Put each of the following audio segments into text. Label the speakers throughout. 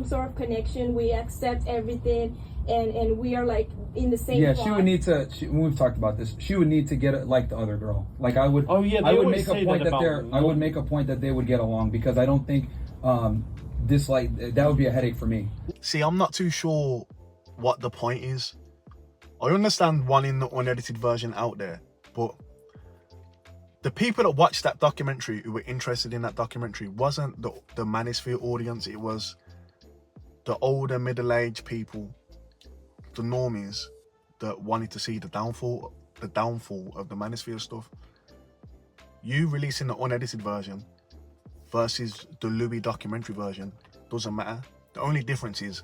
Speaker 1: sort of connection. We accept everything, and we are like in the same.
Speaker 2: Yeah,
Speaker 1: plot.
Speaker 2: she would need to. We've talked about this. She would need to get it like the other girl. Like I would.
Speaker 3: Oh yeah,
Speaker 2: I would make a point that I would make a point that they would get along, because I don't think this, like, that would be a headache for me.
Speaker 4: See, I'm not too sure what the point is. I understand wanting the unedited version out there, but the people that watched that documentary, who were interested in that documentary, wasn't the Manosphere audience. It was the older, middle-aged people, the normies, that wanted to see the downfall of the Manosphere stuff. You releasing the unedited version versus the Louis documentary version doesn't matter. The only difference is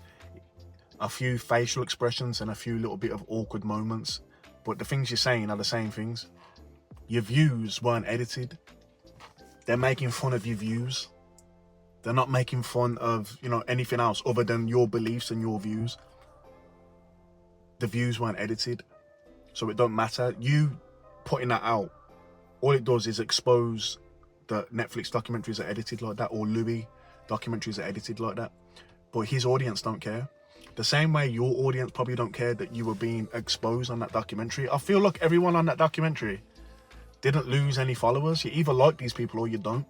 Speaker 4: a few facial expressions and a few little bit of awkward moments, but the things you're saying are the same things. Your views weren't edited. They're making fun of your views. They're not making fun of, you know, anything else other than your beliefs and your views. The views weren't edited, so it don't matter. You putting that out, all it does is expose that Netflix documentaries are edited like that, or Louis documentaries are edited like that. But his audience don't care. The same way your audience probably don't care that you were being exposed on that documentary. I feel like everyone on that documentary didn't lose any followers. You either like these people or you don't.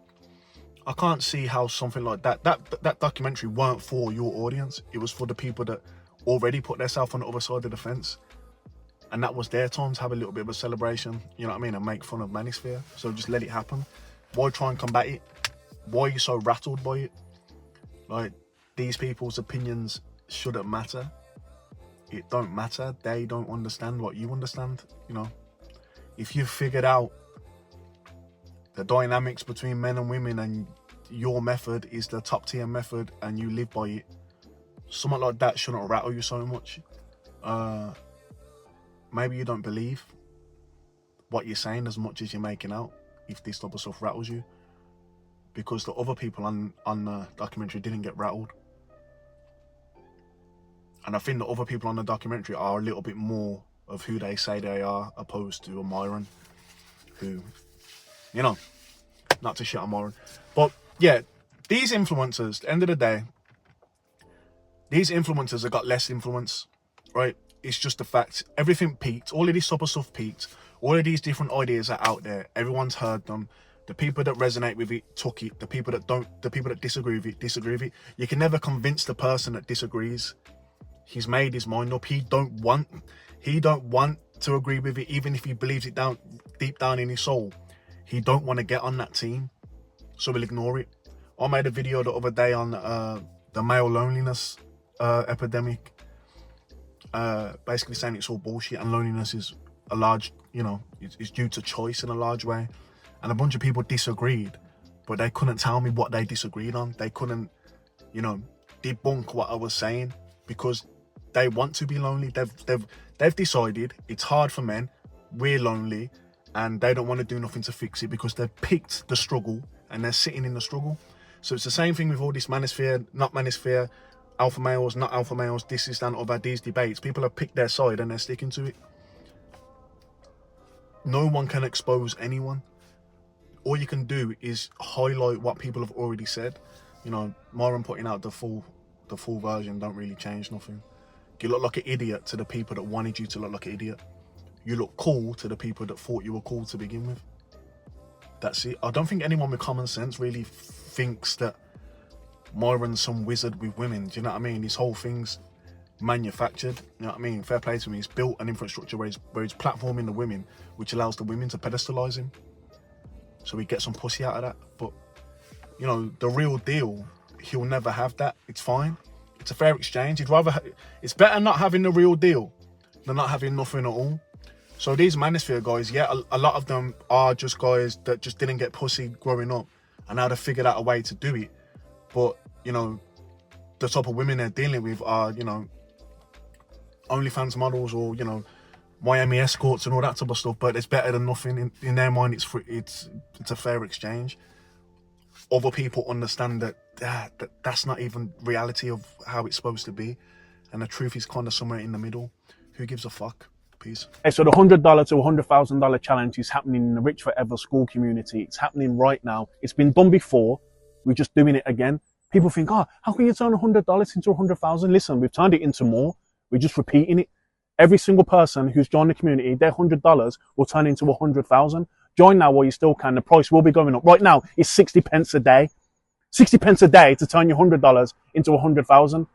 Speaker 4: I can't see how something like that documentary weren't for your audience. It was for the people that already put themselves on the other side of the fence. And that was their time to have a little bit of a celebration, you know what I mean, and make fun of Manosphere. So just let it happen. Why try and combat it? Why are you so rattled by it? Like, these people's opinions shouldn't matter. It don't matter. They don't understand what you understand, you know. If you've figured out the dynamics between men and women and your method is the top tier method and you live by it, something like that shouldn't rattle you so much. Maybe you don't believe what you're saying as much as you're making out if this type of stuff rattles you, because the other people on the documentary didn't get rattled. And I think the other people on the documentary are a little bit more of who they say they are, opposed to a Myron, who, you know, not to shit on Myron. But yeah, these influencers, at the end of the day, these influencers have got less influence, right? It's just the fact. Everything peaked. All of this type of stuff peaked. All of these different ideas are out there. Everyone's heard them. The people that resonate with it took it. The people that don't, the people that disagree with it, disagree with it. You can never convince the person that disagrees. He's made his mind up. He don't want to agree with it, even if he believes it deep down in his soul. He don't want to get on that team, so he'll ignore it. I made a video the other day on the male loneliness epidemic, basically saying it's all bullshit and loneliness is a large, you know, it's due to choice in a large way. And a bunch of people disagreed, but they couldn't tell me what they disagreed on. They couldn't, you know, debunk what I was saying, because they want to be lonely. They've decided it's hard for men, we're lonely, and they don't want to do nothing to fix it because they've picked the struggle and they're sitting in the struggle. So it's the same thing with all this Manosphere, not Manosphere, alpha males, not alpha males, this is that, about these debates. People have picked their side and they're sticking to it. No one can expose anyone. All you can do is highlight what people have already said. You know, Myron putting out the full version don't really change nothing. You look like an idiot to the people that wanted you to look like an idiot. You look cool to the people that thought you were cool to begin with. That's it. I don't think anyone with common sense really thinks that Myron's some wizard with women. Do you know what I mean? This whole thing's manufactured. You know what I mean? Fair play to him. He's built an infrastructure where he's platforming the women, which allows the women to pedestalize him. So he gets some pussy out of that. But, you know, the real deal, he'll never have that. It's fine. It's a fair exchange. It's better not having the real deal than not having nothing at all. So these Manosphere guys, yeah, a lot of them are just guys that just didn't get pussy growing up, and now they've figured out a way to do it. But, you know, the type of women they're dealing with are, you know, OnlyFans models, or, you know, Miami escorts and all that type of stuff. But it's better than nothing. In their mind, it's free, it's a fair exchange. Other people understand that that's not even reality of how it's supposed to be, and the truth is kind of somewhere in the middle. Who gives a fuck? Peace. Okay, so the $100 to $100,000 challenge is happening in the Rich Forever school community. It's happening right now. It's been done before. We're just doing it again. People think, oh, how can you turn $100 into 100,000? Listen, we've turned it into more. We're just repeating it. Every single person who's joined the community, their $100 will turn into 100,000. Join now while you still can. The price will be going up. Right now, it's 60 pence a day. 60 pence a day to turn your $100 into 100,000.